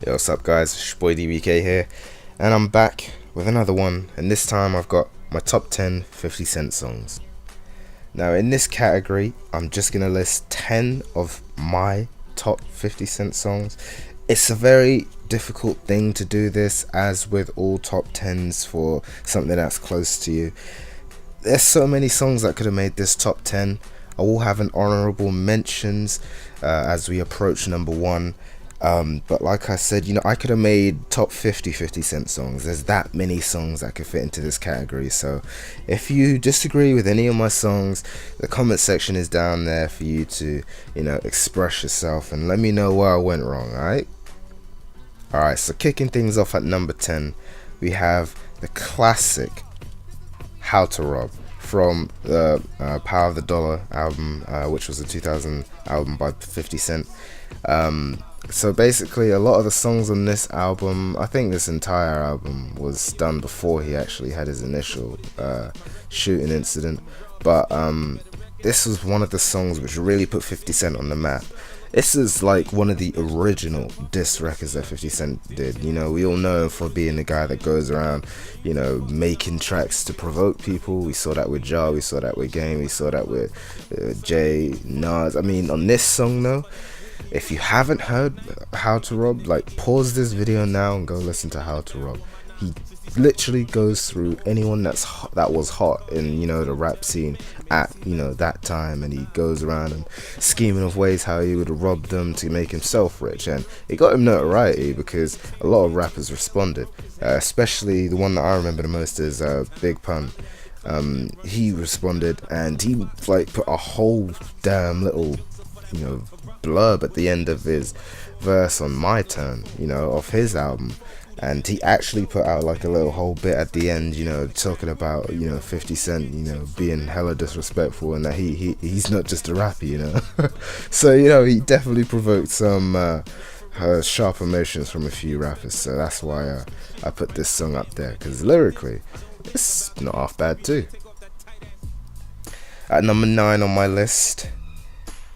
Yo, what's up guys, it's your boy DBK here, and I'm back with another one, and this time I've got my top 10 50 Cent songs. Now in this category, I'm just going to list 10 of my top 50 Cent songs. It's a very difficult thing to do this, as with all top 10s for something that's close to you. There's so many songs that could have made this top 10. I will have an honorable mentions as we approach number 1. But like I said, I could have made top 50 Cent songs. There's that many songs that could fit into this category. So if you disagree with any of my songs, the comment section is down there for you to, express yourself and let me know where I went wrong, Alright, so kicking things off at number 10, we have the classic How to Rob from the Power of the Dollar album, which was a 2000 album by 50 Cent. So basically a lot of the songs on this album, I think this entire album was done before he actually had his initial shooting incident, but this was one of the songs which really put 50 Cent on the map. This is like one of the original diss records that 50 Cent did. We all know him for being the guy that goes around, making tracks to provoke people. We saw that with Ja, we saw that with Game, we saw that with Jay, Nas. I mean, on this song though, if you haven't heard How to Rob, pause this video now and go listen to How to Rob. He literally goes through anyone that was hot in the rap scene at that time, and he goes around and scheming of ways how he would rob them to make himself rich, and it got him notoriety because a lot of rappers responded, especially the one that I remember the most is Big Pun. He responded, and he put a whole damn little blurb at the end of his verse on My Turn, of his album, and he actually put out a little whole bit at the end, talking about 50 Cent, being hella disrespectful, and that he's not just a rapper, so he definitely provoked some sharp emotions from a few rappers. So that's why I put this song up there, because lyrically it's not half bad too. At number 9 on my list,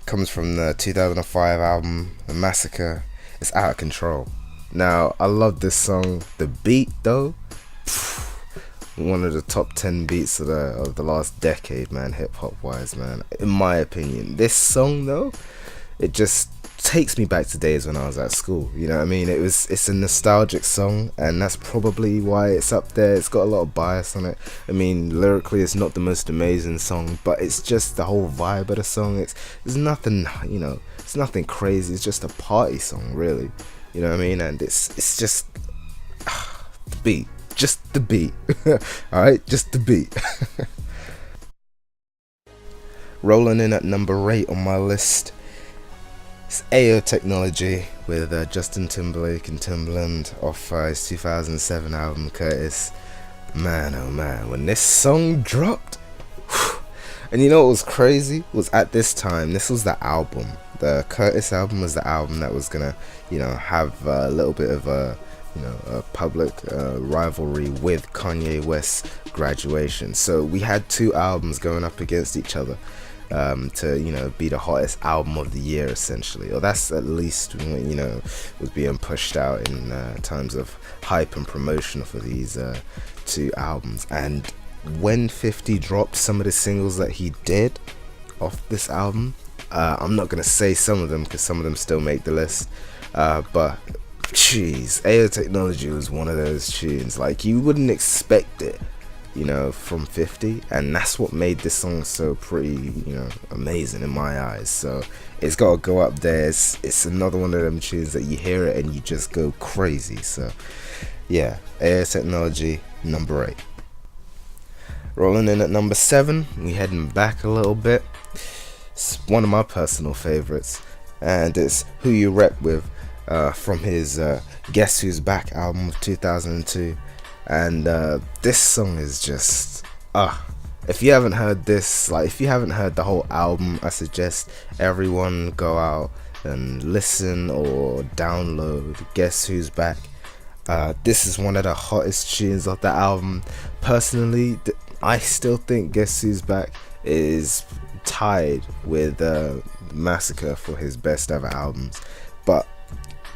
comes from the 2005 album Massacre. It's Out of Control. Now I love this song. The beat though, one of the top 10 beats of the last decade, man, hip hop wise, man, in my opinion. This song though, it just takes me back to days when I was at school. It's a nostalgic song, and that's probably why it's up there. It's got a lot of bias on it. Lyrically it's not the most amazing song, but it's just the whole vibe of the song. It's nothing, it's nothing crazy. It's just a party song, really. And it's just the beat, just the beat. Alright, just the beat. Rolling in at number 8 on my list, it's AO Technology with Justin Timberlake and Timbaland off his 2007 album Curtis. Man, oh man, when this song dropped, and what was crazy was, at this time, this was the album. The Curtis album was the album that was gonna, have a little bit of a public rivalry with Kanye West's Graduation. So we had two albums going up against each other to be the hottest album of the year, essentially, or that's at least was being pushed out in terms of hype and promotion for these two albums. And when 50 dropped some of the singles that he did off this album, I'm not gonna say some of them because some of them still make the list, but jeez, AO Technology was one of those tunes you wouldn't expect it from 50, and that's what made this song so pretty amazing in my eyes. So it's got to go up there. It's another one of them tunes that you hear it and you just go crazy. So yeah, AO Technology, number 8. Rolling in at number 7, we heading back a little bit. It's one of my personal favorites, and it's Who You Rep With, from his Guess Who's Back album of 2002. And this song is just if you haven't heard this, if you haven't heard the whole album, I suggest everyone go out and listen or download Guess Who's Back. This is one of the hottest tunes of the album. Personally, I still think Guess Who's Back is tied with Massacre for his best ever albums, but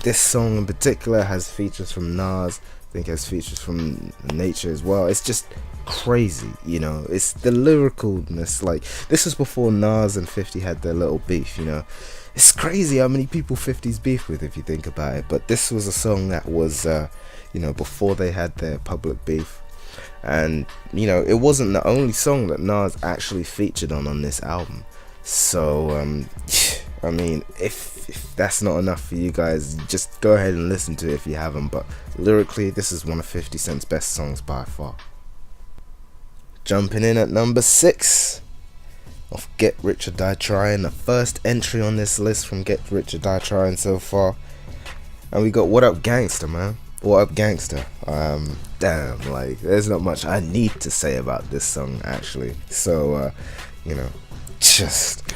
this song in particular has features from Nas. I think it has features from Nature as well. It's just crazy, you know. It's the lyricalness. Like, this was before Nas and 50 had their little beef, you know. It's crazy how many people 50's beef with, if you think about it. But this was a song that was, you know, before they had their public beef. And, you know, it wasn't the only song that Nas actually featured on this album. So, I mean, if that's not enough for you guys, just go ahead and listen to it if you haven't. But lyrically, this is one of 50 Cent's best songs by far. Jumping in at number 6 of Get Rich or Die Trying, the first entry on this list from Get Rich or Die Trying so far. And we got What Up Gangsta, man. What Up Gangsta. Damn, like, there's not much I need to say about this song, actually. So, you know, just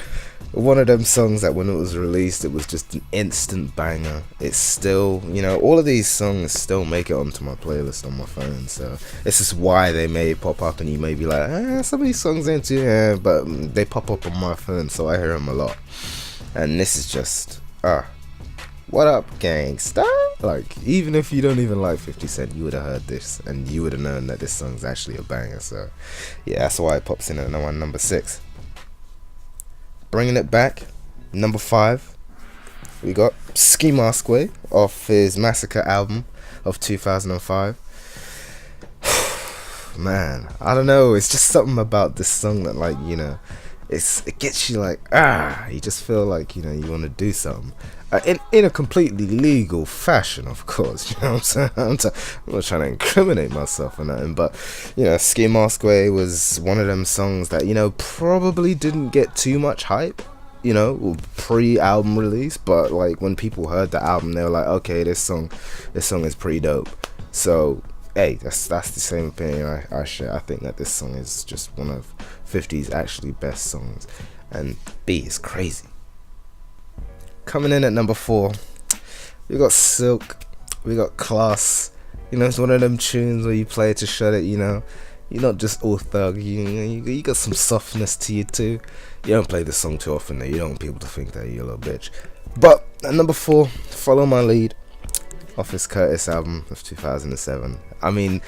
one of them songs that when it was released, it was just an instant banger. It's still, you know, all of these songs still make it onto my playlist on my phone. So this is why they may pop up and you may be like, some of these songs ain't too, but they pop up on my phone, so I hear them a lot. And this is just, what up, gangsta? Like, even if you don't even like 50 Cent, you would have heard this and you would have known that this song's actually a banger. So yeah, that's why it pops in at number 6. Bringing it back, number 5, we got Ski Mask Way off his Massacre album of 2005. Man, I don't know, it's just something about this song that, like, you know, it gets you like, you just feel like, you know, you want to do something. In a completely legal fashion, of course, you know what I'm saying? I'm not trying to incriminate myself or nothing, but, you know, Ski Mask Way was one of them songs that, you know, probably didn't get too much hype, you know, pre-album release, but, like, when people heard the album, they were like, okay, this song is pretty dope. So, hey, that's the same opinion I share. I think that this song is just one of 50's actually best songs, and B is crazy. Coming in at number 4, we got Silk, we got Class. You know, it's one of them tunes where you play it to shut it, you know. You're not just all thug, you got some softness to you too. You don't play this song too often though, you don't want people to think that you're a little bitch. But at number 4, Follow My Lead, off his Curtis album of 2007. I mean,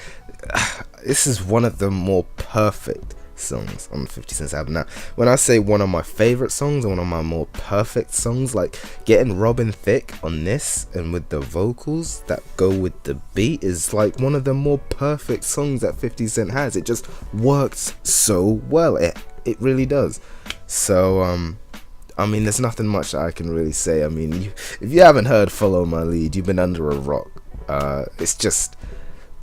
this is one of the more perfect songs on 50 Cent's album. Now, when I say one of my favorite songs or one of my more perfect songs, like getting Robin Thicke on this and with the vocals that go with the beat is like one of the more perfect songs that 50 Cent has. It just works so well. It really does. So I mean, there's nothing much that I can really say. I mean, if you haven't heard Follow My Lead, you've been under a rock. It's just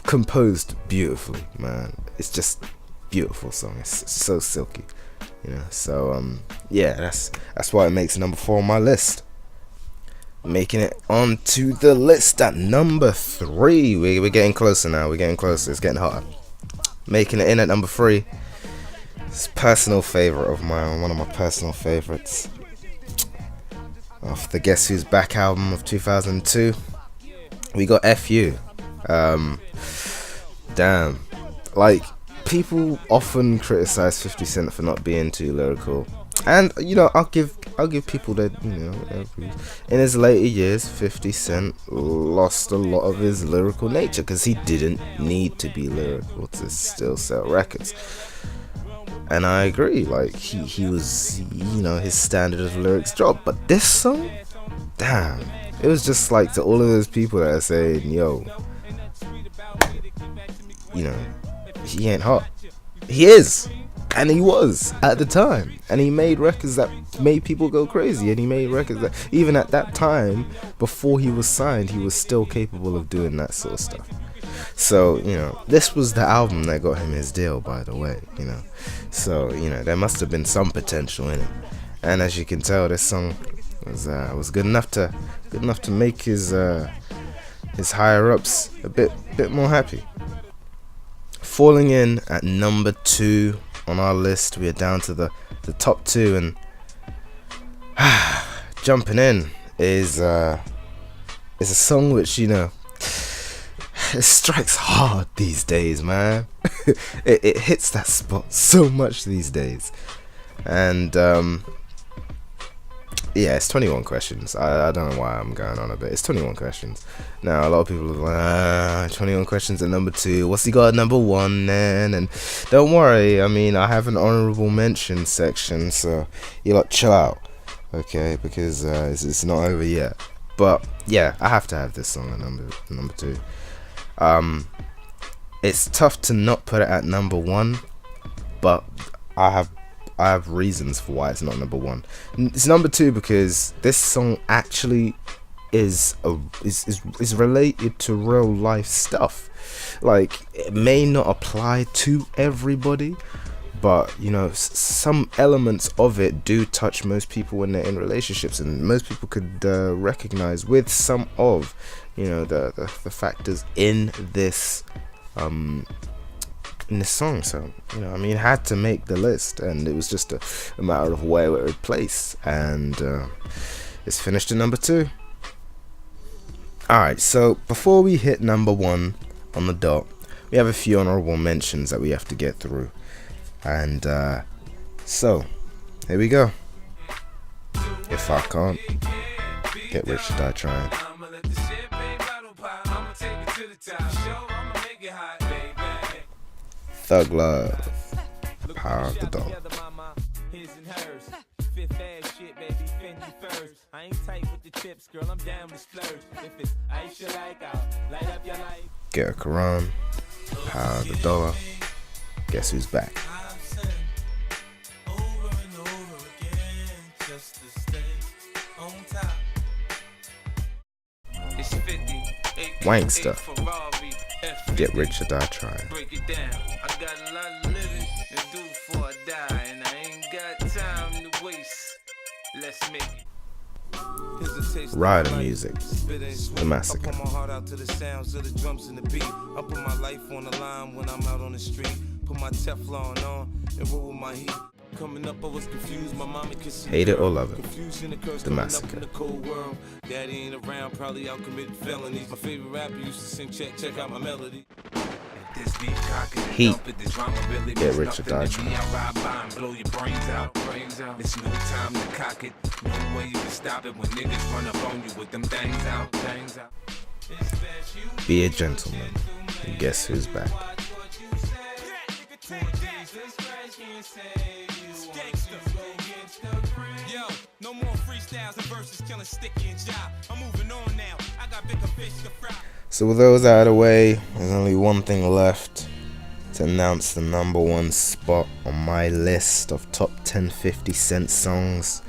composed beautifully, man. It's just beautiful song. It's so silky, you know. So yeah, that's why it makes number 4 on my list. Making it onto the list at number 3. We're getting closer now. We're getting closer. It's getting hotter. Making it in at number 3. It's a personal favorite of mine. One of my personal favorites. Off the Guess Who's Back album of 2002, we got FU. Damn, like, people often criticize 50 Cent for not being too lyrical, and you know, I'll give people that, you know, in his later years 50 Cent lost a lot of his lyrical nature because he didn't need to be lyrical to still sell records. And I agree, like, he was, you know, his standard of lyrics dropped. But this song, damn, it was just like to all of those people that are saying, yo, you know, he ain't hot. He is, and he was at the time, and he made records that made people go crazy, and he made records that even at that time, before he was signed, he was still capable of doing that sort of stuff. So, you know, this was the album that got him his deal, by the way, you know. So, you know, there must have been some potential in it, and as you can tell, this song was good enough to make his higher ups a bit more happy. Falling in at number 2 on our list, we are down to the top 2, and jumping in is a song which, you know, it strikes hard these days, man. it hits that spot so much these days, and Yeah, it's 21 questions. I don't know why I'm going on a bit. It's 21 questions. Now, a lot of people are like, 21 questions at number 2. What's he got at number 1 then? And don't worry, I mean, I have an honorable mention section, so you lot chill out, okay? Because it's not over yet. But yeah, I have to have this song at number 2. It's tough to not put it at number 1, but I have reasons for why it's not number 1. It's number 2 because this song actually is related to real life stuff. Like, it may not apply to everybody, but you know, some elements of it do touch most people when they're in relationships, and most people could recognize with some of, you know, the factors in this song. So, you know, I mean, it had to make the list, and it was just a matter of where it would place, and it's finished at number 2. Alright, so before we hit number 1 on the dot, we have a few honorable mentions that we have to get through, and so here we go. If I Can't, Get Rich or Die Trying. Thug Love, Power of the Dog. Get a Quran, Power of the Dollar. Guess Who's Back. Gangsta, Get Rich or Die Trying. Rider Music, The Massacre. I put my heart out to the sounds of the drums and the beat. I put my life on the line when I'm out on the street. Put my Teflon on and roll with my heat. Coming up, I was confused. My mama kissing. Hate It or Love It, Confusion occurs. The Massacre. In the cold world. Daddy ain't around, probably out committing felonies. My favorite rapper used to sing, check out my melody. Heat, Get Rich or Die Trying. Blow your brains out. It's no time to cock it. No way you can stop it when niggas run up on you with them things out. Be a Gentleman, and Guess Who's Back. Yo, no more freestyles and verses killing sticky and job. I'm moving on now. I got bigger fish to fry. So with those out of the way, there's only one thing left to announce the number 1 spot on my list of top 10 50 Cent songs.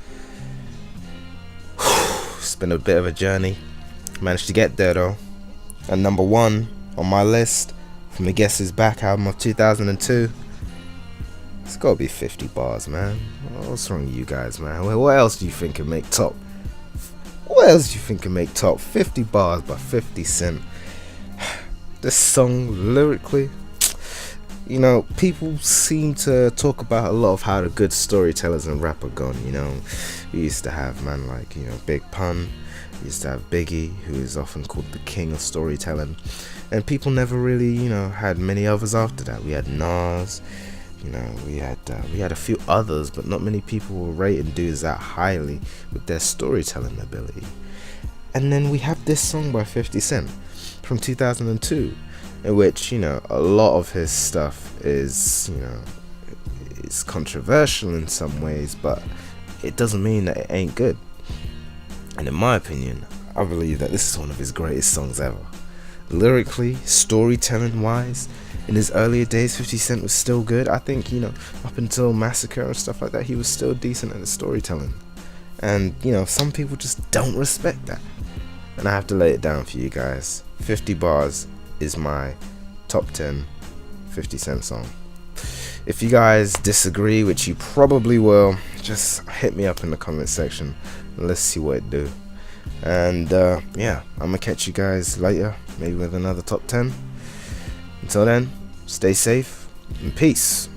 It's been a bit of a journey. Managed to get there though. And number 1 on my list from the Guess Who's Back album of 2002. It's gotta be 50 bars, man. What's wrong with you guys, man? What else do you think can make top? What else do you think can make top? 50 bars by 50 Cent. This song, lyrically, you know, people seem to talk about a lot of how the good storytellers and rap are gone, you know. We used to have man like, you know, Big Pun. We used to have Biggie, who is often called the king of storytelling. And people never really, you know, had many others after that. We had Nas. You know, we had a few others, but not many people were rating dudes that highly with their storytelling ability. And then we have this song by 50 Cent from 2002, in which, you know, a lot of his stuff is, you know, it's controversial in some ways, but it doesn't mean that it ain't good. And in my opinion, I believe that this is one of his greatest songs ever. Lyrically, storytelling wise, in his earlier days, 50 Cent was still good. I think, you know, up until Massacre and stuff like that, he was still decent at the storytelling. And, you know, some people just don't respect that. And I have to lay it down for you guys. 50 bars is my top 10 50 Cent song. If you guys disagree, which you probably will, just hit me up in the comment section and let's see what it do. And yeah, I'm gonna catch you guys later, maybe with another top 10. Until then, stay safe and peace.